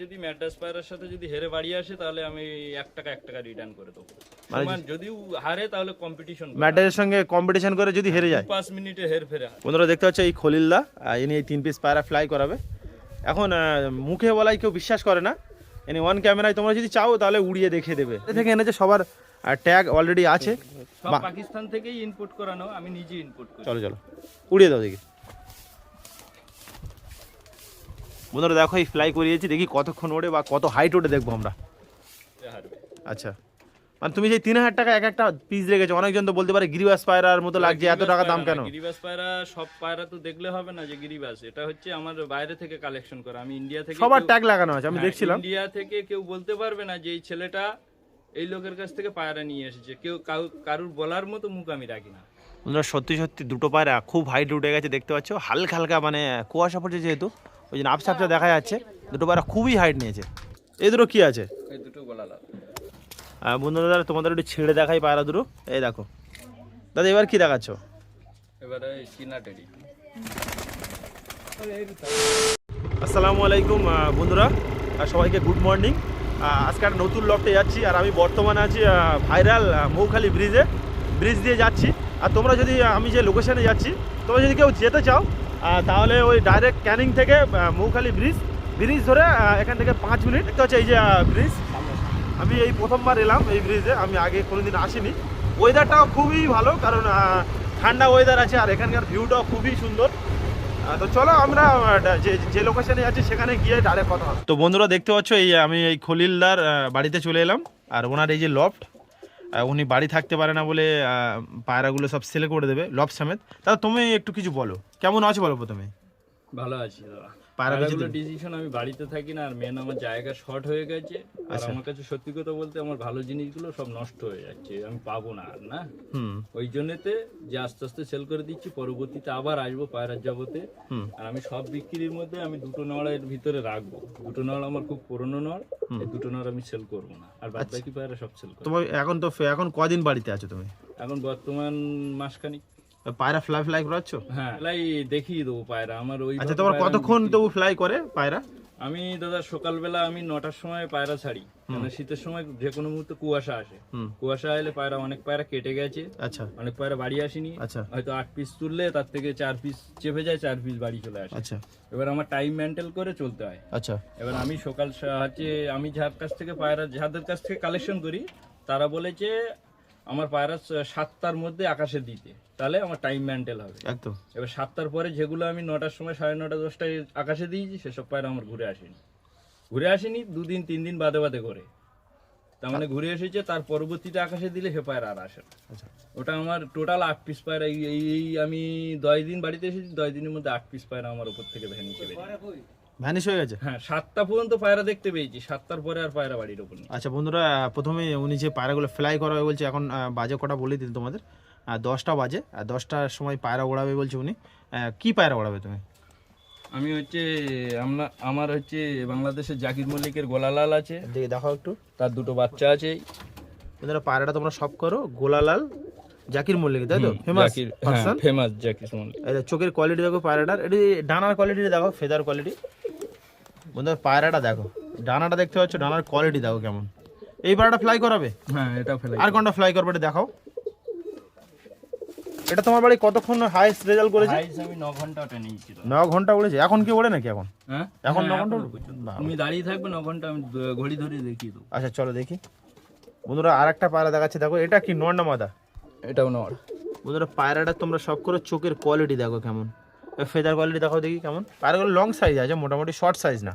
যদি ম্যাড্রাস পায়রার সাথে যদি হেরে বাড়ি আসে তাহলে আমি 1 টাকা রিটার্ন করে দেবো। মানে যদি হারে তাহলে কম্পিটিশন ম্যাড্রাসের সঙ্গে কম্পিটিশন করে যদি হেরে যায় 5 মিনিটে হের ফেরে। বন্ধুরা দেখতে পাচ্ছ এই খলিলদা ইনি এই 3 পিস পায়রা ফ্লাই করাবে। এখন মুখে বলাই কেউ বিশ্বাস করে না, ইনি অন ক্যামেরায় তোমরা যদি চাও তাহলে উড়িয়ে দেখিয়ে দেবে। এ থেকে এনেছে সবার ট্যাগ অলরেডি আছে, সব পাকিস্তান থেকেই ইনপুট করানো, আমি নিজে ইনপুট করি। চলো চলো উড়িয়ে দাও দেখি। বন্ধুরা দেখো এই ফ্লাই করিয়েছি, দেখি কতক্ষণ ওড়ে বা কত হাইট ওঠে দেখবো আমরা। আচ্ছা মানে তুমি যে 3000 টাকা এক একটা পিস রেখেছো, অনেকজন তো বলতে পারে গিরিবাস পায়রার মতো লাগছে, এত টাকা দাম কেন? গিরিবাস পায়রা সব পায়রা তো দেখলে হবে না যে গিরিবাস, এটা হচ্ছে আমার বাইরে থেকে কালেকশন করা। আমি ইন্ডিয়া থেকে সবার ট্যাগ লাগানো আছে, আমি দেখছিলাম। ইন্ডিয়া থেকে কেউ বলতে পারবে না যে এই ছেলেটা এই লোকের কাছ থেকে পায়রা নিয়ে এসেছে, কেউ কারুর বলার মতো মুখ আমি রাখি না। বন্ধুরা সত্যি সত্যি দুটো পায়রা খুব হাইট উঠে গেছে, দেখতে পাচ্ছ হালকা হালকা মানে কুয়াশা পড়ছে যেহেতু ওই জন্য আপসা আপসা দেখা যাচ্ছে। দুটো পায়রা খুবই হাইট নিয়েছে। এই দুটো কি আছে? এই দুটো গলা লাল। বন্ধুরা তোমাদের একটু ছেড়ে দেখাই পায়রা দুটো। এই দেখো দাদা, এবার কি দেখাচ্ছ? এবারে চীনা টেডি। আসসালামু আলাইকুম বন্ধুরা, সবাইকে গুড মর্নিং। আজকে একটা নতুন লফটে যাচ্ছি, আর আমি বর্তমানে আছি ভাইরাল মৌখালি ব্রিজ দিয়ে যাচ্ছি। আর তোমরা যদি আমি যে লোকেশানে যাচ্ছি, তোমরা যদি কেউ যেতে চাও তাহলে ওই ডাইরেক্ট ক্যানিং থেকে মৌখালি ব্রিজ ধরে এখান থেকে 5 মিনিট। দেখতে হচ্ছে এই যে ব্রিজ, আমি এই প্রথমবার এলাম এই ব্রিজে, আমি আগে কোনোদিন আসিনি। ওয়েদারটাও খুবই ভালো, কারণ ঠান্ডা ওয়েদার আছে আর এখানকার ভিউটাও খুবই সুন্দর। তো চলো আমরা যে লোকেশনে যাচ্ছি সেখানে গিয়ে ডাইরেক্ট কথা হবে। তো বন্ধুরা দেখতে পাচ্ছ এই আমি এই খলিলদার বাড়িতে চলে এলাম, আর ওনার এই যে লফট, উনি বাড়ি থাকতে পারে না বলে পায়রাগুলো সব সেল করে দেবে লফট সমেত। তাহলে তুমি একটু কিছু বলো, কেমন আছো বলো প্রথমে। ভালো আছি দাদা। পায়রাগুলো ডিসিশন, আমি বাড়িতে থাকি না, আর মেন আমার জায়গা শর্ট হয়ে গেছে। আর আমার কাছে সত্যি কথা বলতে আমার ভালো জিনিসগুলো সব নষ্ট হয়ে যাচ্ছে, আমি পাবো না আর না। ওই জন্যতে যে আস্তে আস্তে সেল করে দিচ্ছি, পরবর্তীতে আবার আসবো পায়রার জগতে। আর আমি সব বিক্রির মধ্যে আমি দুটো নড়ের ভিতরে রাখবো। দুটো নড় আমার খুব পুরনো নড়, এই দুটো নড় আমি সেল করবো না, আর বাদ বাকি পায়রা সব সেল করবো। তোমার এখন কদিন বাড়িতে আছো তুমি? এখন বর্তমান মাসখানিক। পায়রা ফ্লাই করাচ্ছ? হ্যাঁ, ফ্লাই দেখিয়ে দেবো পায়রা আমার। ওই আচ্ছা, তোমার কতক্ষণ তবু ফ্লাই করে পায়রা? আমি দাদা সকালবেলা আমি 9টার সময় পায়রা ছাড়ি, মানে শীতের সময় যে কোনো মুহূর্তে কুয়াশা আসে। কুয়াশা এলে পায়রা, অনেক পায়রা কেটে গেছে। আচ্ছা, অনেক পায়রা বাড়ি আসেনি। আচ্ছা, হয়তো 8 পিস তুললে তার থেকে 4 পিস চেপে যায়, 4 পিস বাড়ি চলে আসে। আচ্ছা, এবার আমার টাইম মেনটেন করে চলতে হয়। আচ্ছা, এবার আমি সকাল হচ্ছে আমি যার কাছ থেকে পায়রা, যাদের কাছ থেকে কালেকশন করি, তারা বলেছে আমার পায়রা 7টার মধ্যে আকাশে দিতে, তাহলে আমার টাইম মেনটেন হবে একদম। এবার 7টার পরে যেগুলো আমি 9টার সময় 9:30 10টায় আকাশে দিয়েছি, সেসব পায়রা আমার ঘুরে আসেনি 2 দিন 3 দিন বাদে করে। তার মানে ঘুরে এসেছে, তার পরবর্তীতে আকাশে দিলে সে পায়রা আর আসে না। আচ্ছা, ওটা আমার টোটাল 8 পিস পায়রা। এই আমি 10 দিন বাড়িতে এসেছি, 10 দিনের মধ্যে 8 পিস পায়রা আমার উপর থেকে ভ্যানিশ হয়ে গেছে। হ্যাঁ, 7টা পর্যন্ত পায়রা দেখতে পেয়েছি, 7টার পরে আর পায়রা বাড়ির উপর নেই। আচ্ছা বন্ধুরা, প্রথমে উনি যে পায়রাগুলো ফ্লাই করাবে বলছে, এখন বাজে কটা বলে দিন তোমাদের। 10টা বাজে, আর 10টার সময় পায়রা ওড়াবে বলছে উনি। কি পায়রা ওড়াবে তুমি? আমি হচ্ছে আমার হচ্ছে বাংলাদেশের জাকির মল্লিকের গোলালাল আছে, দেখাও একটু। তার দুটো বাচ্চা আছে। বন্ধুরা পায়রাটা তোমরা সব করো গোলালাল জাকির মল্লিক, তাই তো? ফেমাস জাকির মল্লিক। চোখের কোয়ালিটি দেখো পায়রাটার, এটি ডানার কোয়ালিটি দেখো, ফেদার কোয়ালিটি। বন্ধুরা পায়রাটা দেখো, ডানাটা দেখতে পাচ্ছ, ডানার কোয়ালিটি দেখো কেমন। এই পায়রাটা ফ্লাই করাবে? হ্যাঁ, এটা ফ্লাই। আর কোনটা ফ্লাই করবে এটা দেখাও। এটা তোমার বাড়ি কতক্ষণ হাইস্ট রেজাল্ট করেছে? আমি 9 ঘন্টা ওটা নিয়েছি। 9 ঘন্টা উড়েছে। এখন কি ওড়ে নাকি? হ্যাঁ, এখন 9 ঘন্টা। তুমি দাঁড়িয়ে থাকবে 9 ঘন্টা, আমি ঘড়ি ধরে দেখিয়ে দেবো। আচ্ছা চলো দেখি। বন্ধুরা আর একটা পায়রা দেখাচ্ছে, দেখো এটা কি নর না মাদা? এটাও নর। বন্ধুরা পায়রাটা তোমরা সব করে চোখের কোয়ালিটি দেখো কেমন, ফেদার কোয়ালিটি দেখো দেখি কেমন। পায়রাগুলো লং সাইজ আছে, মোটামুটি শর্ট সাইজ না।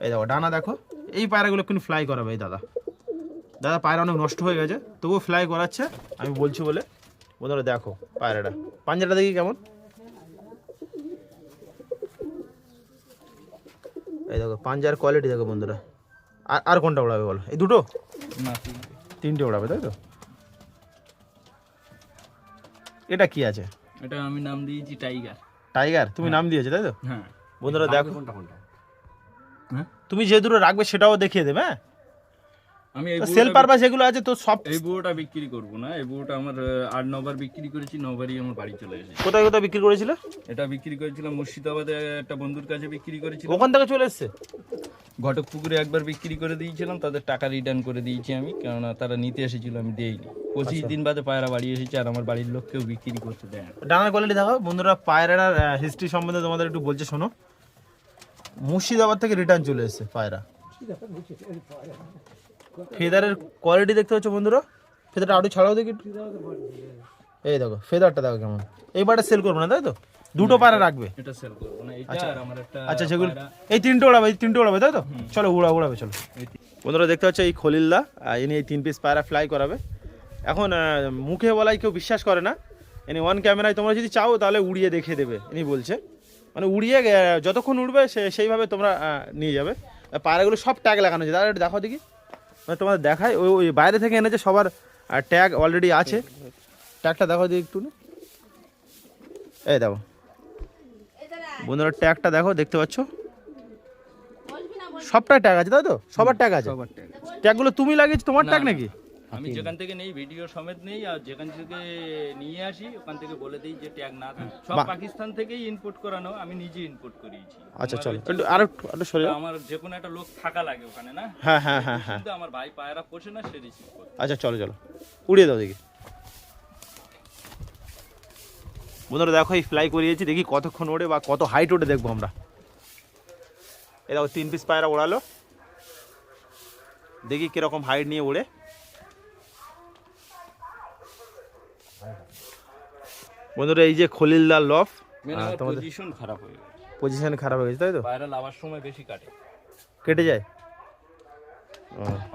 এই দেখো ডানা দেখো। এই পায়রাগুলো কিন্তু ফ্লাই করাবে এই দাদা পায়রা অনেক নষ্ট হয়ে গেছে, তবুও ফ্লাই করাচ্ছে আমি বলছি বলে। বন্ধুরা দেখো পায়রাটা, পাঞ্জাটা দেখি কেমন। এই দেখো পাঞ্জার কোয়ালিটি দেখো বন্ধুরা। আর কোনটা ওড়াবে বলো? এই দুটো না, 3টে ওড়াবে, তাই তো? এটা কি আছে? এটা আমি নাম দিয়েছি টাইগার। তুমি নাম দিয়েছো তাই তো? হ্যাঁ। বন্ধুরা দেখো, হ্যাঁ, তুমি যে দুটো রাখবে সেটাও দেখিয়ে দেবে। হ্যাঁ, আমি এই সেল পারপাস এগুলো আছে তো সব। এই বুয়োটা বিক্রি করবো না, এই বুয়োটা আমার 8-9 বার বিক্রি করেছি, 9 বারই আমার বাড়ি চলে এসেছে। কোথায় কোথায় বিক্রি করেছিল? এটা বিক্রি করেছিলাম মুর্শিদাবাদে একটা বন্ধুর কাছে বিক্রি করেছিলাম, ওখান থেকে চলে এসছে। ঘটকপুকুরে একবার বিক্রি করে দিয়েছিলাম, তাদের টাকা রিটার্ন করে দিয়েছি আমি, কেননা তারা নিতে এসেছিল, আমি দেইনি। 25 দিন বাদে পায়রা বাড়ি এসেছে, আর আমার বাড়ির লোককেও বিক্রি করতে দেয় না। ডানার কোয়ালিটি দেখো বন্ধুরা, পায়রার হিস্ট্রি সম্বন্ধে তোমাদের একটু বলছে শোনো। মুর্শিদাবাদ থেকে রিটার্ন চলে এসছে পায়রা। ফেদারের কোয়ালিটি দেখতে পাচ্ছ বন্ধুরা, ফেদারটা আরো ছাড়াও দেখি একটু। এই দেখো ফেদারটা দেখো কেমন। এইবারটা সেল করবো না তাই তো? দুটো পায়রা রাখবে? এটা সেল করব না, এটা আর আমার একটা আচ্ছা সেগুলো এই তিনটে উড়াবে, এই তিনটে উড়াবে তাই তো? চলো উড়াবে চলো। বন্ধুরা দেখতে পাচ্ছ এই খলিলদা, ইনি এই 3 পিস পায়রা ফ্লাই করাবে। এখন মুখে বলাই কেউ বিশ্বাস করে না, ইনি অন ক্যামেরায় তোমরা যদি চাও তাহলে উড়িয়ে দেখিয়ে দেবে ইনি বলছে। মানে উড়িয়ে যতক্ষণ উড়বে সেইভাবে তোমরা নিয়ে যাবে। পায়রাগুলো সব ট্যাগ লাগানো আছে, দাঁড়া একটু দেখো দেখি, মানে তোমাদের দেখায়। ওই বাইরে থেকে এনেছে, সবার ট্যাগ অলরেডি আছে। ট্যাগটা দেখো দেখি একটু, এই দেখো বন্ধুরা ট্যাগটা দেখো, দেখতে পাচ্ছ সবটা ট্যাগ আছে তাই তো? সবার ট্যাগ আছে। ট্যাগগুলো তুমি লাগিয়েছো, তোমার ট্যাগ নাকি? আমি যেখান থেকে নেই ভিডিও সমেত নেই, আর যেখান থেকে নিয়ে আসি ওখান থেকে বলে দেই যে ট্যাগ না থাকে। সব পাকিস্তান থেকেই ইম্পোর্ট করানো, আমি নিজে ইম্পোর্ট করিয়েছি। আচ্ছা চলো একটু আরো সরে যাও। আমার যে কোনো একটা লোক থাকা লাগে ওখানে না। হ্যাঁ হ্যাঁ হ্যাঁ হ্যাঁ, কিন্তু আমার ভাই পায়রা পোষে না, সে রিসিভ করে। আচ্ছা চলো চলো উড়িয়ে দাও দেখি। বন্ধুরা দেখো এই ফ্লাই করিয়েছি, দেখি কতক্ষণ ওড়ে বা কত হাইট ওঠে দেখবো আমরা। এই দেখো 3 পিস পায়রা ওড়ালো, দেখি কিরকম হাইট নিয়ে ওড়ে। বন্ধুরা এই যে খলিলদার লফ, তোমাদের পজিশন খারাপ হয়ে গেছে। পজিশন খারাপ হয়ে গেছে তাই তো? পায়রা লাভার সময় বেশি কেটে যায়,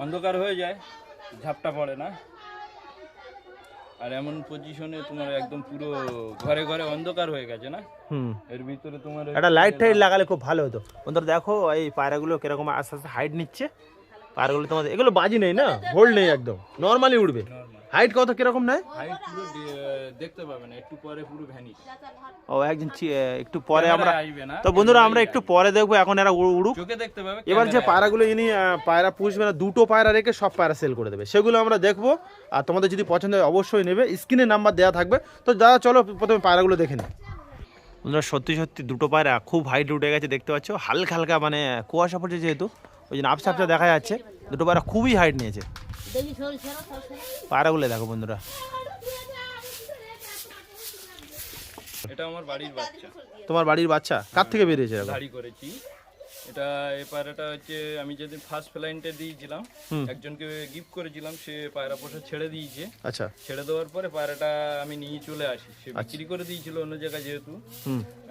অন্ধকার হয়ে যায়, ঝাপটা পড়ে না। আর এমন পজিশনে তোমার একদম পুরো ঘরে ঘরে অন্ধকার হয়ে গেছে না, এর ভিতরে তোমার একটা লাইট টাইট লাগালে খুব ভালো হতো। বন্ধুরা দেখো এই পায়রাগুলো কিরকম আস্তে আস্তে হাইট নিচ্ছে। পায়রাগুলো তোমাদের এগুলো বাজি নেই না, হোল্ড নেই, একদম নর্মালি উঠবে। হাইট কত কিরকম নেয়? হাইট পুরো দেখতে পাবে না, একটু পরে পুরো ভ্যানিশ। ও একদিন একটু পরে আমরা, তো বন্ধুরা আমরা একটু পরে দেখবো, এখন এরা উড়ুক। চোখে দেখতে পাবে। এবার যে পায়রাগুলো ইনি পায়রা পুষবে না, দুটো পায়রা রেখে সব পায়রা সেল করে দেবে, সেগুলো আমরা দেখবো। আর তোমাদের যদি পছন্দ হয় অবশ্যই নেবে, স্ক্রিনে নাম্বার দেওয়া থাকবে। তো দাদা চলো প্রথমে পায়রাগুলো দেখে নিই। বন্ধুরা সত্যি সত্যি দুটো পায়রা খুব হাইট উঠে গেছে, দেখতে পাচ্ছ হালকা হালকা, মানে কুয়াশা পড়ছে যেহেতু ওই জন্য আপসা আপসা দেখা যাচ্ছে। দুটো পায়রা খুবই হাইট নিয়েছে। পায়রাগুলো দেখো বন্ধুরা, এটা আমার বাড়ির বাচ্চা। তোমার বাড়ির বাচ্চা? কার থেকে বেরিয়েছে? গাড়ি করেছি এটা। এই পায়রাটা হচ্ছে আমি যেদিন ফার্স্ট ফ্লাইটে দিয়েছিলাম, একজনকে গিফট করেছিলাম, সে পায়রা পোষা ছেড়ে দিয়েছে। আচ্ছা, ছেড়ে দেওয়ার পরে পায়রাটা আমি নিয়ে চলে আসি, সে বিক্রি করে দিয়েছিল অন্য জায়গায়, যেহেতু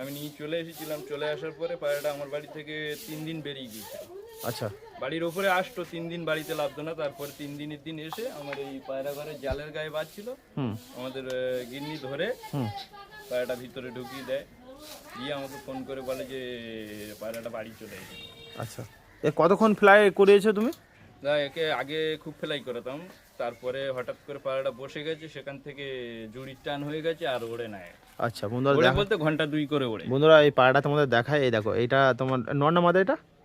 আমি নিয়ে চলে এসেছিলাম। চলে আসার পরে পায়রাটা আমার বাড়ি থেকে 3 দিন বেরিয়ে গিয়েছিল। আচ্ছা, বাড়ির ওপরে আসতো, 3 দিন বাড়িতে লাভতো না। তারপরে 3 দিনের দিন এসে আমার এই পায়রা ঘরে জালের গায়ে বাজছিল, আমাদের গিন্নি ধরে পায়রাটা ভিতরে ঢুকিয়ে দেয়, দিয়ে আমাকে ফোন করে বলে যে পায়রাটা বাড়ি চলে এসেছে। আচ্ছা, এ কতক্ষণ ফ্লাই করিয়েছো তুমি? না, একে আগে খুব ফ্লাই করতাম, তারপরে হঠাৎ করে পায়রাটা বসে গেছে, সেখান থেকে জুড়ির টান হয়ে গেছে আর ওড়ে নাই। আচ্ছা বন্ধুরা বলতে ঘন্টা 2 করে ওড়ে। বন্ধুরা এই পায়রাটা তোমাদের দেখায়, এই দেখো এটা তোমার নর না মাদা?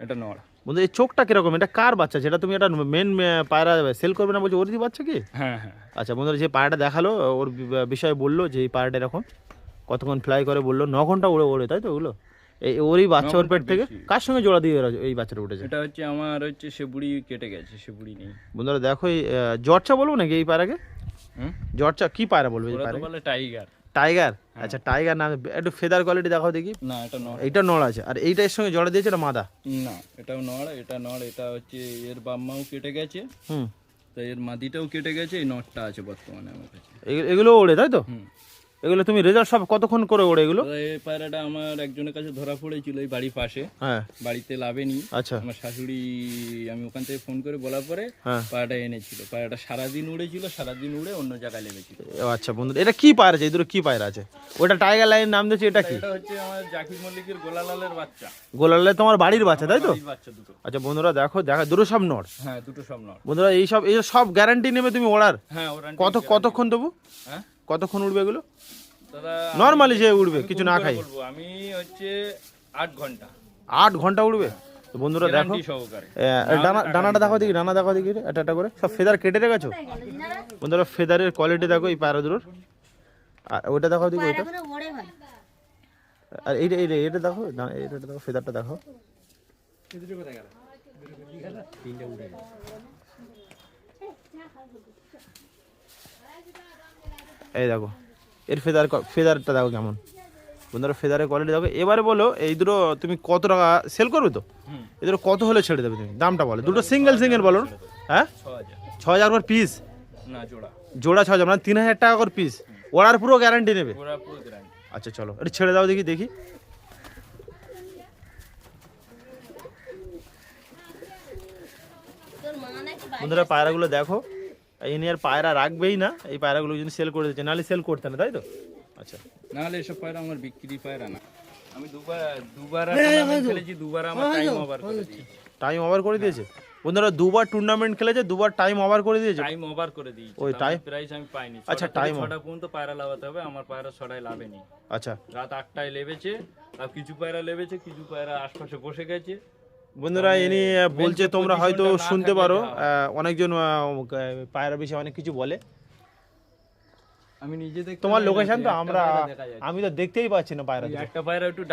এটা নর। বন্ধু এই চোখটা কিরকম? এটা কার বাচ্চা? যেটা তুমি এটা মেন পায়রা সেল করবে না বলছো, ওরই বাচ্চা কি? হ্যাঁ হ্যাঁ। আচ্ছা বন্ধুরা যে পায়রাটা দেখালো ওর বিষয়ে বললো যে এই পায়রাটা এরকম কতক্ষণ ফ্লাই করে, বললো 9 ঘন্টা ওড়ে তাই তো? ওগুলো এই ওরই বাচ্চা, ওর পেট থেকে। কার সঙ্গে জোড়া দিয়ে এই বাচ্চাটা উঠেছে? এটা হচ্ছে আমার হচ্ছে সে বুড়ি কেটে গেছে, সে বুড়ি নেই। বন্ধুরা দেখো এই জর্চা বলবো নাকি এই পায়রাকে? জর্চা কি পায়রা বলবে এই পায়রা? বলে টাইগার। টাইগার? আচ্ছা টাইগার নাম। একটু ফেদার কোয়ালিটি দেখাও দেখি। না এটা নর। এইটা নড় আছে, আর এইটা এর সঙ্গে জোড়া দিয়েছে এটা মাদা? না এটাও নর, এটা নর। এটা হচ্ছে এর বাম্মাও কেটে গেছে, তো এর মাদিটাও কেটে গেছে, এই নরটা আছে বর্তমানে আমার কাছে। এগুলো ওড়ে তাই তো? এগুলো তুমি রেজাল্ট সব কতক্ষণ করে ওড়ে এগুলো? এই পায়রাটা আমার একজনের কাছে ধরা পড়েছিল এই বাড়ির পাশে, বাড়িতে লাভেনি। আচ্ছা, আমার শাশুড়ি, আমি ওখান থেকে ফোন করে বলার পরে পায়রাটা এনেছিল। পায়রাটা সারাদিন উড়েছিল, সারাদিন উড়ে অন্য জায়গায় লেগেছিল। আচ্ছা বন্ধু এটা কি পায়রা আছে? এই দুটো কি পায়রা আছে? ওটা টাইগার লাইন নাম দিয়েছে, এটা কি? এটা হচ্ছে আমার জাকির মল্লিকের গোলালালের বাচ্চা। গোলালাল তোমার বাড়ির বাচ্চা তাই তো? বাচ্চা দুটো। আচ্ছা বন্ধুরা দেখো দুটো সব নর? হ্যাঁ দুটো সব নর। বন্ধুরা এই সব গ্যারান্টি নেবে তুমি ওড়ার? হ্যাঁ কতক্ষণ দেবো? হ্যাঁ কতক্ষণ উড়বে এগুলো? দাদা নরমালি যে উড়বে কিছু না খাই? আমি হচ্ছে 8 ঘন্টা। 8 ঘন্টা উড়বে? তো বন্ধুরা দেখো গ্যারান্টি সহকারে। ডানাটা দেখো দেখি, ডানা দেখো দেখি একটা করে, সব ফেদার কেটে রেখেছো বন্ধুরা। ফেদারের কোয়ালিটি দেখো এই পায়রা দুটোর। আর ওইটা দেখো দেখি, ওইটা আর এইটা এইটা এটা দেখো, এটা দেখো ফেদারটা দেখো। এই দেখো এর ফেদারটা দেখো কেমন বন্ধুরা, ফেদারের কোয়ালিটি দেখো। এবারে বলো এই দুটো তুমি কত টাকা সেল করবে? তো এই দুটো কত হলে ছেড়ে দেবে তুমি? দামটা বলো, দুটো সিঙ্গেল বলো। হ্যাঁ 6,000 করে পিস? না জোড়া, জোড়া 6,000 মানে 3,000 টাকা করে পিস। ওড়ার পুরো গ্যারান্টি নেবে? ওরা পুরো গ্যারান্টি। আচ্ছা চলো এটা ছেড়ে দাও দেখি দেখি। বন্ধুরা পায়রাগুলো দেখো, ইনি আর পায়রা রাখবেই না, এই পায়রাগুলো যদি সেল করে দিচ্ছে, নাহলে সেল করতে না, তাই তো? আচ্ছা নাহলে এসব পায়রা আমার বিক্রি পায়রা না। আমি দুবার টুর্নামেন্ট খেলেছি, দুবার আমার টাইম ওভার করে দিয়েছি। টাইম ওভার করে দিয়েছে বন্ধুরা, দুবার টুর্নামেন্ট খেলেছে, দুবার টাইম ওভার করে দিয়েছে। টাইম ওভার করে দিয়েছি, ওই টাইম প্রাইস আমি পাইনি। আচ্ছা টাইম 6টা পর্যন্ত পায়রা লাগাতে হবে, আমার পায়রা 6টায় লাভেনি। আচ্ছা রাত 8টায় লেবেছে, আর কিছু পায়রা লেবেছে, কিছু পায়রা আশপাশে বসে গেছে। বন্ধুরা ইনি বলছে, তোমরা হয়তো শুনতে পারো অনেকজন পায়রা বিষয়ে অনেক কিছু বলে। আমি নিজে দেখতে তোমার পাই না লোকেশন যে তো একটা আমরা, পায়রা দেখা যাচ্ছে। আমি তো দেখতেই পাচ্ছি না পায়রা ওই দুটো। একটা পায়রা একটু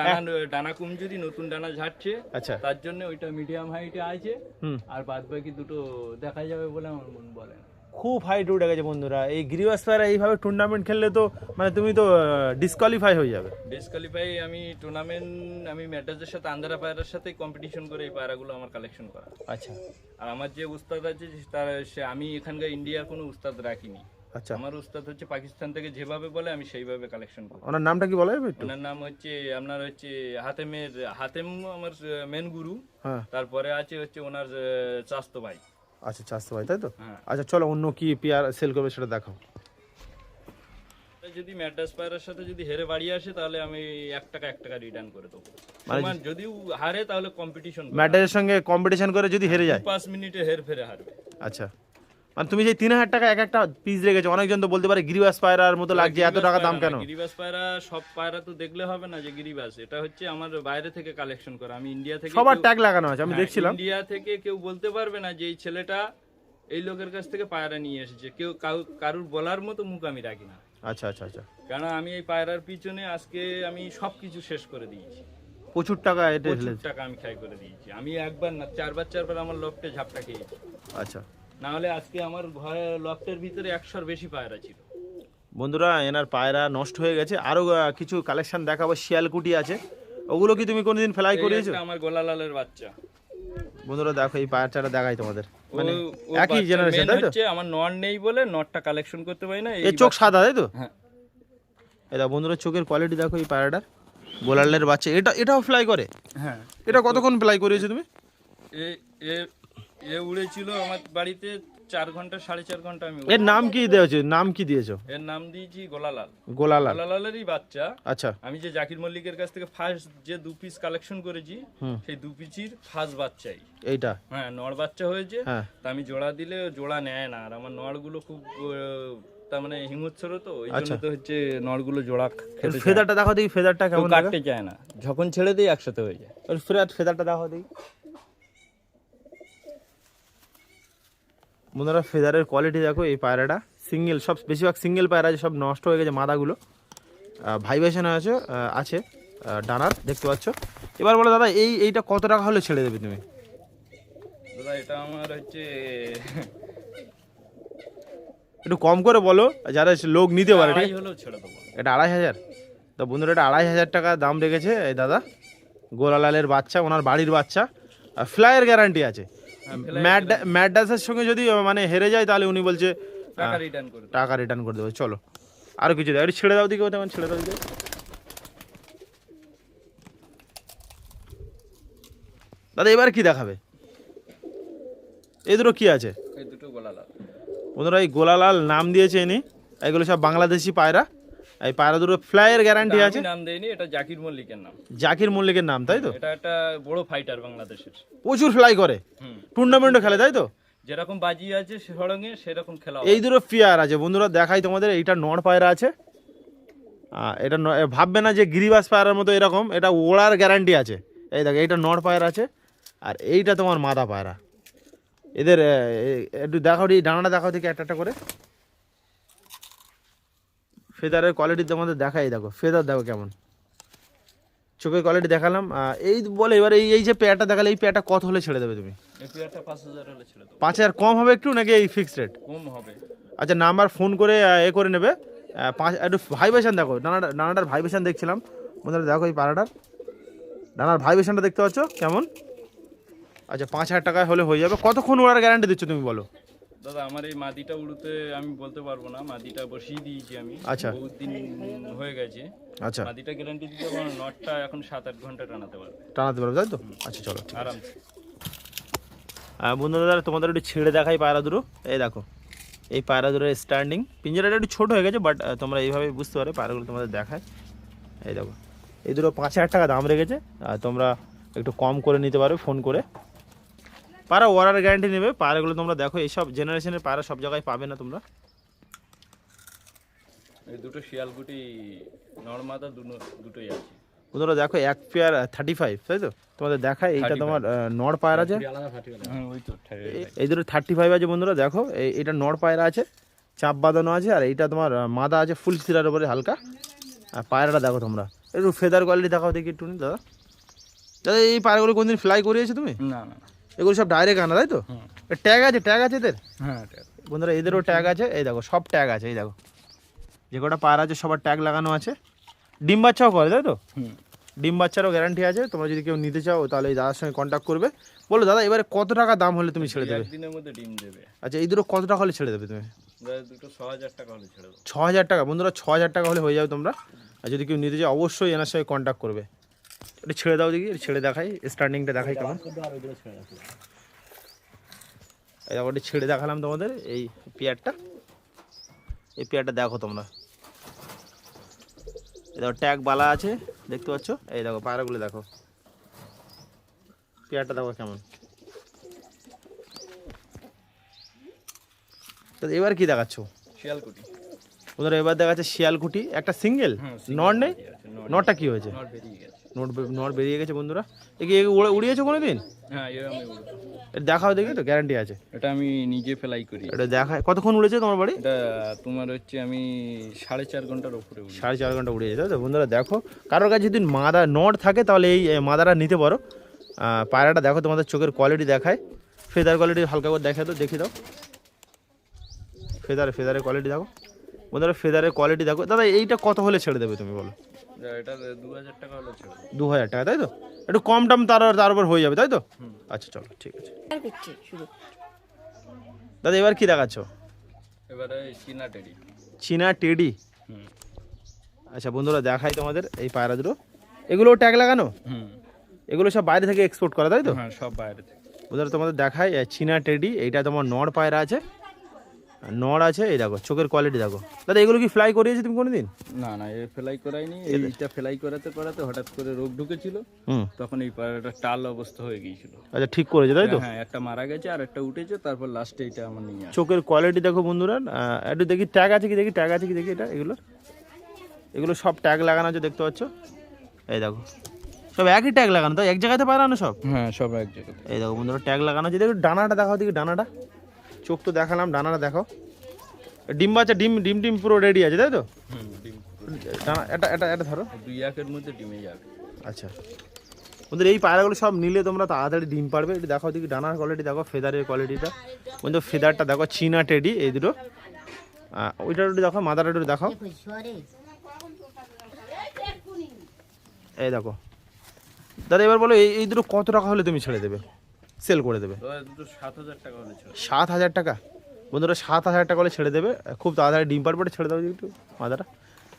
ডানা কম, যদি নতুন ডানা ঝাড়ছে, আচ্ছা তার জন্য ওইটা মিডিয়াম হাইটে আছে। হুম, আর বাদ বাকি দুটো দেখা যাবে বলে আমার মন বলে না। খুব হাইট উঠে গেছে বন্ধুরা। এই গিরিবাস পায়রা এইভাবে টুর্নামেন্ট খেললে তো মানে তুমি তো ডিসকোয়ালিফাই হয়ে যাবে। ডিসকোয়ালিফাই। আমি টুর্নামেন্ট, আমি ম্যাটাজের সাথে আন্দারা পায়রার সাথে কম্পিটিশন করে এই পায়রাগুলো আমার কালেকশন করা। আচ্ছা আর আমার যে উস্তাদ আছে তার আমি এখানকার ইন্ডিয়ার কোনো উস্তাদ রাখিনি। আচ্ছা, আমার উস্তাদ হচ্ছে পাকিস্তান থেকে, যেভাবে বলে আমি সেইভাবে কালেকশন করি। ওনার নামটা কি বলা যাবে একটু? ওনার নাম হচ্ছে আপনার হচ্ছে হাতেম আমার মেন গুরু। হ্যাঁ তারপরে আছে হচ্ছে ওনার চাস্তো ভাই। আচ্ছা চাষতে ভাই, তাই তো? হ্যাঁ। আচ্ছা চলো অন্য কি পেয়ার সেল করবে সেটা দেখাও। যদি ম্যাড্রাস পায়রার সাথে যদি হেরে বাড়ি আসে, তাহলে আমি 1 টাকা রিটার্ন করে দেবো। মানে সমান যদি হারে তাহলে কম্পিটিশন, ম্যাটারের সঙ্গে কম্পিটিশন করে যদি হেরে যায়। 5 মিনিটে হের ফেরে হারবে। আচ্ছা মানে তুমি যে 3,000 টাকা এক একটা পিস রেখেছো, অনেকজন তো বলতে পারে গিরিবাস পায়রার মতো লাগছে, এত টাকা দাম কেন? গিরিবাস পায়রা সব পায়রা তো দেখলে হবে না যে গিরিবাস। এটা হচ্ছে আমার বাইরে থেকে কালেকশন করা, আমি ইন্ডিয়া থেকে। সবার ট্যাগ লাগানো আছে, আমি হ্যাঁ, দেখছিলাম। ইন্ডিয়া থেকে কেউ বলতে পারবে না যে এই ছেলেটা এই লোকের কাছ থেকে পায়রা নিয়ে এসেছে। কেউ কারুর বলার মতো মুখ আমি রাখি না। আচ্ছা আচ্ছা আচ্ছা, কারণ আমি এই পায়রার পিছনে আজকে আমি সবকিছু শেষ করে দিয়েছি। প্রচুর টাকা এটা প্রচুর টাকা আমি খাই করে দিয়েছি। আমি একবার না 4বার আমার লফটে ঝাপটা খেয়েছি। আচ্ছা না হলে আজকে আমার ঘরে লফটের ভিতরে 100-র বেশি পায়রা ছিল। বন্ধুরা এনার পায়রা নষ্ট হয়ে গেছে, আরো কিছু কালেকশন দেখাবো। শিয়ালকুটি আছে, ওগুলো কি তুমি কোনোদিন ফ্লাই এই করিয়েছো? একটা আমার গোলালালের বাচ্চা। বন্ধুরা দেখো এই পায়রাটা দেখাই তোমাদের, মানে ও একই বাচ্চার জেনারেশন, main তাই তো? হচ্ছে আমার নট নেই বলে নটটা কালেকশন করতে পারি না। এর চোখ সাদা, তাই তো? হ্যাঁ। এটা বন্ধুরা চোখের কোয়ালিটি দেখো এই পায়রাটার। গোলালের বাচ্চা, এটাও ফ্লাই করে? হ্যাঁ। এটা কতক্ষণ ফ্লাই করিয়েছো তুমি? এ উড়েছিল আমার বাড়িতে 4 ঘন্টা 4.5 ঘন্টা আমি এর নাম কি দিয়েছো? নাম কি দিয়েছো? এর নাম দিয়েছি গোলালাল। গোলালাল। গোলালালেরই বাচ্চা। আচ্ছা আমি যে জাকির মল্লিকের কাছ থেকে ফার্স্ট যে 2 পিস কালেকশন করেছি, সেই 2 পিসির ফার্স্ট বাচ্চাই এইটা। হ্যাঁ, নড় বাচ্চা হয়েছে। হ্যাঁ তা আমি জোড়া দিলে জোড়া নেয় না, আর আমার নড়গুলো খুব তার মানে হিংস্র, তো ওই জন্য তো হচ্ছে নড়গুলো জোড়া খেতে চায় না। ফেদারটা দেখো দেখি, ফেদারটা কেউ কেমন লাগে? কাটতে চায় না, যখন ছেড়ে দিই একসাথে হয়ে যায়। ওর ফেদারটা দেখো দেখি। বন্ধুরা ফেদারের কোয়ালিটি দেখো এই পায়রাটা। সিঙ্গেল, সব বেশিরভাগ সিঙ্গেল পায়রা আছে, সব নষ্ট হয়ে গেছে মাথাগুলো। ভাইব্রেশন আছে ডানার, দেখতে পাচ্ছ। এবার বলো দাদা এইটা কত টাকা হলে ছেড়ে দেবে তুমি? দাদা এটা আমার হচ্ছে একটু কম করে বলো, যারা লোক নিতে পারে। ঠিক 2.5 হলেও ছেড়ে দেবো। এটা 2,500? তো বন্ধুরা এটা 2,500 টাকা দাম রেখেছে এই দাদা। গোলালালের বাচ্চা, ওনার বাড়ির বাচ্চা, ফ্লাইয়ের গ্যারান্টি আছে। ম্যাডাসের সঙ্গে যদি মানে হেরে যায় তাহলে উনি বলছে টাকা রিটার্ন করে দেবো। টাকা রিটার্ন করে দেবে। চলো আরো কিছু দাও, একটু ছেড়ে দাও দিকে, তেমন ছেড়ে দাও দিকে। দাদা এবার কি দেখাবে? এই দুটো কি আছে? এই দুটো গোলালাল। বন্ধুরা এই গোলালাল নাম দিয়েছে ইনি, এগুলো সব বাংলাদেশি পায়রা। এই পায়রা দুটো ফ্লাইয়ের গ্যারান্টি আছে। আমি নাম দেইনি, এটা জাকির মল্লিকের নাম। জাকির মল্লিকের নাম, তাই তো? এটা একটা বড় ফাইটার বাংলাদেশের, প্রচুর ফ্লাই করে, টুর্নামেন্টও খেলে, তাই তো? যেরকম বাজি আছে সরঙ্গে সেরকম খেলা। এই দুটো পেয়ার আছে বন্ধুরা, দেখাই তোমাদের। এইটা নড় পায়রা আছে, এটা ভাববে না যে গিরিবাস পায়রার মতো এরকম, এটা ওড়ার গ্যারান্টি আছে। এই দেখো এইটা নড় পায়রা আছে, আর এইটা তোমার মাদা পায়রা। এদের একটু দেখাও, ডানাটা দেখাও থেকে একটা করে। ফেদারের কোয়ালিটি তোমাদের দেখাই, দেখো ফেদার দেখো কেমন, চোখের কোয়ালিটি দেখালাম। এই বলে এবার এই যে পেয়ারটা দেখালে, এই পেয়ারটা কত হলে ছেড়ে দেবে তুমি? এই পেয়ারটা 5000 হলে ছেড়ে দেবো। 5000 কম হবে একটু নাকি এই ফিক্সড রেট? কম হবে। আচ্ছা, নাম্বার ফোন করে করে নেবে। একটু ভাইব্রেশন দেখো, ডানাটার ভাইব্রেশন দেখছিলাম বন্ধুরা, দেখো এই পাড়াটার ডানার ভাইব্রেশনটা দেখতে পাচ্ছ কেমন। আচ্ছা, 5000 টাকায় হলে হয়ে যাবে। কতক্ষণ ওড়ার গ্যারান্টি দিচ্ছ তুমি বলো? দাদা আমার এই মাদিটা উড়তে আমি বলতে পারবো না, মাদিটা বসিয়ে দিয়েছি আমি। আচ্ছা। বহুত দিন হয়ে গেছে। আচ্ছা, মাদিটা গ্যারান্টি দিতে পারবো, নটটা এখন 7-8 ঘন্টা টানাতে পারবে। টানাতে পারবে তাই তো? আচ্ছা চলো আরামসে। বন্ধুরা, তোমাদের একটু ছেড়ে দেখাই পায়রা দুটো। এই দেখো এই পায়রা দুটোর স্ট্যান্ডিং, পিঞ্জরাটা একটু ছোটো হয়ে গেছে, বাট তোমরা এইভাবে বুঝতে পারো পায়রাগুলো তোমাদের দেখায়। এই দেখো এই দুটো 5000 টাকা দাম রেখেছে, তোমরা একটু কম করে নিতে পারো ফোন করে। পায়রা ওয়ারার গ্যারান্টি নেবে। পায়রাগুলো তোমরা দেখো, এইসব জেনারেশনের পায়রা সব জায়গায় পাবে না তোমরা। এই দুটো শিয়ালকুটি নর্মাদা দুটোই আছে। বন্ধুরা দেখো, এক পেয়ার 35 তাই তো? তোমাদের দেখায় এইটা তোমার নড় পায়রা আছে, হ্যাঁ ওই তো এই দুটো 35 আছে বন্ধুরা। দেখো এইটা নড় পায়রা আছে, চাপ বাঁধানো আছে, আর এইটা তোমার মাদা আছে ফুল সিরার উপরে হালকা। আর পায়রাটা দেখো তোমরা, একটু ফেদার কোয়ালিটি দেখাও দেখি একটু দাদা। দাদা এই পায়রাগুলো কোনদিন ফ্লাই করিয়েছো তুমি? না না, এগুলো সব ডাইরেক্ট আনা তাই তো? ট্যাগ আছে, ট্যাগ আছে এদের? হ্যাঁ বন্ধুরা এদেরও ট্যাগ আছে, এই দেখো সব ট্যাগ আছে। এই দেখো যে কটা পায়রা আছে সবার ট্যাগ লাগানো আছে। ডিম বাচ্চাও করে তাই তো? ডিম বাচ্চারও গ্যারান্টি আছে। তোমরা যদি কেউ নিতে চাও তাহলে এই দাদার সঙ্গে কন্ট্যাক্ট করবে। বলো দাদা এবারে কত টাকা দাম হলে তুমি ছেড়ে দেবে? একদিনের মধ্যে ডিম দেবে। আচ্ছা, এই দুটো কত টাকা হলে ছেড়ে দেবে তুমি? দুটো 6000 টাকা হলে ছেড়ে দেবো। 6000 টাকা বন্ধুরা, 6000 টাকা হলে হয়ে যাবে তোমরা। আর যদি কেউ নিতে চাও অবশ্যই এনার সঙ্গে কন্ট্যাক্ট করবে। এটা ছেড়ে দাও দেখি, ছেড়ে দেখাই, স্টার্টিংটা দেখাই কেমন। এই দেখো এটা ছেড়ে দেখালাম তোমাদের এই পেয়ারটা। এই পেয়ারটা দেখো তোমরা, এই দেখো ট্যাগ বালা আছে দেখতে পাচ্ছ। এই দেখো পায়রাগুলো দেখো, পেয়ারটা দেখো কেমন। তো এবার কি দেখাচ্ছ? শিয়ালকুটি। ওদের এবার দেখাচ্ছে শিয়ালকুটি, একটা সিঙ্গেল। নট নেই? নটটা কি হয়েছে? নট বেরিয়ে গেছে। নট বেরিয়ে গেছে বন্ধুরা। একে উড়িয়েছো কোনো দিন? হ্যাঁ এর আমি উড়বো। এটা দেখাও দেখি তো, গ্যারান্টি আছে? এটা আমি নিজে ফ্লাই করি। এটা দেখায়। কতক্ষণ উড়েছে তোমার বাড়ি? এটা তোমার হচ্ছে আমি 4.5 ঘন্টার উপরে উড়ি। 4.5 ঘন্টা উড়িয়েছে তাই তো? বন্ধুরা দেখো, কারোর কাছে যদি মাদা নট থাকে তাহলে এই মাদাটা নিতে পারো। পায়রাটা দেখো, তোমাদের চোখের কোয়ালিটি দেখায়, ফেদার কোয়ালিটি হালকা করে দেখে দাও। ফেদারের কোয়ালিটি দেখো বন্ধুরা, ফেদারের কোয়ালিটি দেখো। দাদা এইটা কত হলে ছেড়ে দেবে তুমি বলো? এটা 2000 টাকা হলে ছেড়ে দেবো। 2000 টাকা তাই তো? একটু কম টাম তার উপর হয়ে যাবে তাই তো? আচ্ছা চলো ঠিক আছে। দাদা এবার কি দেখাচ্ছ? এবারে চীনা টেডি। চীনা টেডি। আচ্ছা বন্ধুরা দেখাই তোমাদের এই পায়রা দুটো। এগুলো ট্যাগ লাগানো? এগুলো সব বাইরে থেকে এক্সপোর্ট করা তাই তো? হ্যাঁ সব বাইরে থেকে। বন্ধুরা তোমাদের দেখাই চীনা টেডি। এইটা তোমার নড় পায়রা আছে, নড় আছে। এই দেখো চোখের কোয়ালিটি দেখো। দাদা এগুলো কি ফ্লাই করিয়েছো তুমি কোনোদিন? না না, এ ফ্লাই করাইনি। এইটা ফ্লাই করাতে হঠাৎ করে রোগ ঢুকেছিল, তখন এই পায়রাটা টাল অবস্থা হয়ে গিয়েছিল। আচ্ছা ঠিক করেছে তাই তো? হ্যাঁ একটা মারা গেছে আর একটা উঠেছে, তারপর লাস্টে এটা আমার নিয়ে আসে। চোখের কোয়ালিটি দেখো বন্ধুরা। একটু দেখি ট্যাগ আছে কি দেখি, ট্যাগ আছে কি দেখি। এগুলো সব ট্যাগ লাগানো আছে দেখতে পাচ্ছ। এই দেখো সব একই ট্যাগ লাগানো তো, এক জায়গাতে পায়রা না সব? হ্যাঁ সব এক জায়গায়। এই দেখো বন্ধুরা ট্যাগ লাগানো আছে। দেখো ডানাটা দেখাও দেখি, ডানাটা। চোখ তো দেখালাম, ডানাটা দেখো। ডিম বাচ্চা, ডিম পুরো রেডি আছে তাই তো? ডিম ডানা এটা ধরো। 2-1 মধ্যে ডিমে যাবে। আচ্ছা বন্ধু, এই পায়রাগুলো সব নিলে তোমরা তাড়াতাড়ি ডিম পারবে। এটা দেখো দেখি ডানার কোয়ালিটি দেখো, ফেদারের কোয়ালিটিটা বন্ধু। ফেদারটা দেখো, চীনা টেডি এই দুটো। ওইটা একটু দেখো, মাদারটা একটু দেখো। এই দেখো দাদা এবার বলো এই দুটো কত টাকা হলে তুমি ছেড়ে দেবে, সেল করে দেবে? দুটো 7000 টাকা হলে ছেড়ে। 7000 টাকা বন্ধুরা, 7000 টাকা হলে ছেড়ে দেবে। খুব তাড়াতাড়ি ডিম পারবে, ছেড়ে দেবে একটু মাদাটা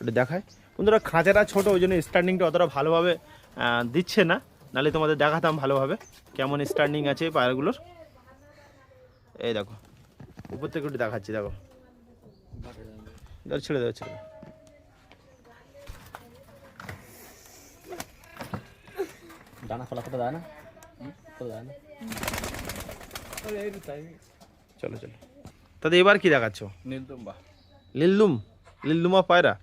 একটু দেখায়। বন্ধুরা খাঁচাটা ছোটো, ওই জন্য স্টার্নিংটা অতটা ভালোভাবে দিচ্ছে না, নাহলে তোমাদের দেখাতাম ভালোভাবে কেমন স্টার্নিং আছে পায়রাগুলোর। এই দেখো উপর থেকে একটু দেখাচ্ছি, দেখো ছেড়ে দেবে, ছেড়ে দানা ফলা কত দেয় না, কত দেয় না। চলো তাহলে এবার কি দেখাচ্ছ? নীলদম্বা। লিলদুমা পায়রা।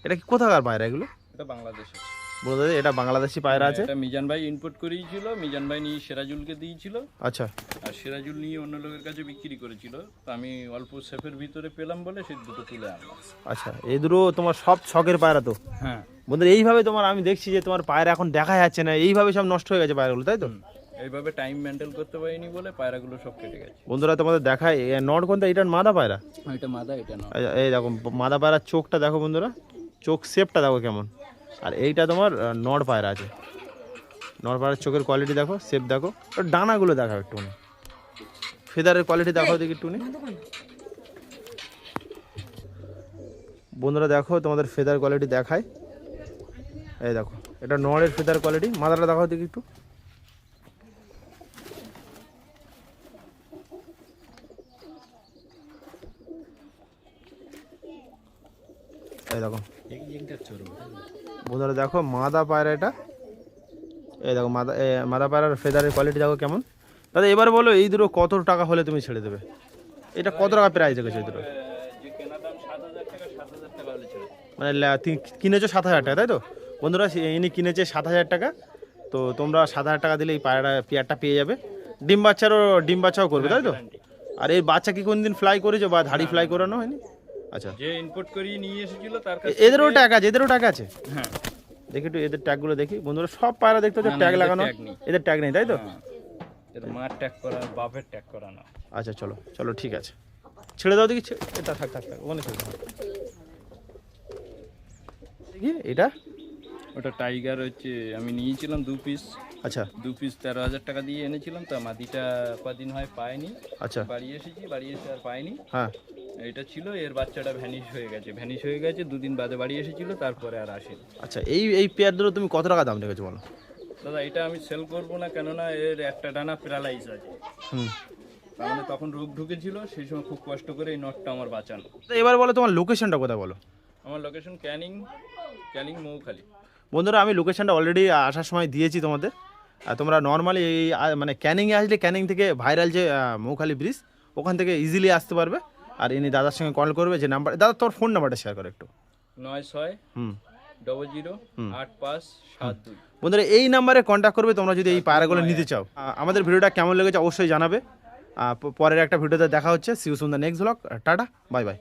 এটা কি কোথাকার পায়রা এগুলো? এটা বাংলাদেশের। বন্ধুরা এটা বাংলাদেশি পায়রা আছে। এটা মিজান ভাই ইনপুট করিয়েছিল, মিজান ভাই নিয়ে সিরাজুলকে দিয়েছিল, আচ্ছা আর সিরাজুল নিয়ে অন্য লোকের কাছে বিক্রি করেছিল। তো আমি অল্প সেফের ভিতরে পেলাম বলে সেই দুটো তুলে আনলাম। আচ্ছা, এই দুটো তোমার সব শখের পায়রা তো? হ্যাঁ বন্ধুরা এইভাবে তোমার আমি দেখছি যে তোমার পায়রা এখন দেখা যাচ্ছে না, এইভাবে সব নষ্ট হয়ে গেছে পায়রাগুলো, তাই তো? এইভাবে টাইম মেনটেন করতে পারিনি বলে পায়রাগুলো সব কেটে গেছে। বন্ধুরা তোমাদের দেখায় নট কোনটা, এটা মাদা পায়রা। এটা মাদা, এটা না। এই দেখো মাদা পায়রার চোখটা দেখো বন্ধুরা, চোখ শেপটা দেখো কেমন। আর এইটা তোমার নড় পায়রা আছে। নড় পায়রার চোখের কোয়ালিটি দেখো, শেপ দেখো, আর ডানাগুলো দেখাও একটুখানি, ফেদারের কোয়ালিটি দেখাও দেখি একটুখানি। বন্ধুরা দেখো তোমাদের ফেদার কোয়ালিটি দেখায়, এই দেখো এটা নড়ের ফেদার কোয়ালিটি। মাদাটা দেখাও দেখি একটু। এই দেখো বন্ধুরা দেখো মাদা পায়রা এটা, এই দেখো মাদা পায়রার ফেদারের কোয়ালিটি দেখো কেমন। দাদা এবার বলো এই দুটো কত টাকা হলে তুমি ছেড়ে দেবে? এটা কত টাকা প্রাইস রেখেছো এই দুটো? যে কেনা দাম 7,000 টাকা, 7,000 টাকা হলে ছেড়ে দেব। মানে তুমি কিনেছো 7,000 টাকা, তাই তো? বন্ধুরা ইনি কিনেছে 7,000 টাকা। তো তোমরা 7,000 টাকা দিলে এই পেয়ারটা পেয়ে যাবে। ডিম বাচ্চাও করবে, তাই তো? আর এই বাচ্চা কি কোনদিন ফ্লাই করেছো বা ধাড়ি ফ্লাই করানো হয়নি? আচ্ছা, যে ইনপুট করিয়ে নিয়ে এসেছিল তার কাছে এদেরও ট্যাগ আছে, এদেরও ট্যাগ আছে। হ্যাঁ দেখি একটু এদের ট্যাগগুলো দেখি। বন্ধুরা সব পায়রা দেখতে হচ্ছে ট্যাগ লাগানো, এদের ট্যাগ নেই, তাই তো? এর মার ট্যাগ করা, বাপের ট্যাগ করা না। আচ্ছা চলো চলো ঠিক আছে, ছেড়ে দাও দেখি। এটা থাক থাক থাক, ওখানে ছেড়ে দাও দেখি। এটা ওটা টাইগার হচ্ছে, আমি নিয়েছিলাম 2 পিস। আচ্ছা 2 পিস 13,000 টাকা দিয়ে এনেছিলাম। তা মাদিটা কদিন হয় পাইনি, আচ্ছা বাড়ি এসেছি, বাড়ি এসে আর পাইনি। হ্যাঁ এটা ছিল, এর বাচ্চাটা ভ্যানিশ হয়ে গেছে 2 দিন বাদে বাড়ি এসেছিল, তারপরে আর আসেনি। আচ্ছা, এই পেয়ার দুটো তুমি কত টাকা দাম রেখেছো বলো? দাদা এটা আমি সেল করবো না, কেননা এর একটা ডানা প্যারালাইজ আছে। হুম, তার মানে তখন রোগ ঢুকেছিল, সেই সময় খুব কষ্ট করে এই নটটা আমার বাঁচানো। তো এবার বলো তোমার লোকেশনটা কোথায় বলো? আমার লোকেশন ক্যানিং মৌখালি। বন্ধুরা আমি লোকেশনটা অলরেডি আসার সময় দিয়েছি তোমাদের। আর তোমরা নর্মালি এই মানে ক্যানিংয়ে আসলে ক্যানিং থেকে ভাইরাল যে মৌখালি ব্রিজ, ওখান থেকে ইজিলি আসতে পারবে। আর ইনি দাদার সঙ্গে কল করবে, যে নাম্বার, দাদা তোর ফোন নাম্বারটা শেয়ার করো একটু। 96008572। বন্ধুরা এই নাম্বারে কন্ট্যাক্ট করবে তোমরা যদি এই পায়রাগুলো নিতে চাও। আমাদের ভিডিওটা কেমন লেগেছে অবশ্যই জানাবে। পরের একটা ভিডিওতে দেখা হচ্ছে। See you soon the next blog. টাটা, বাই বাই।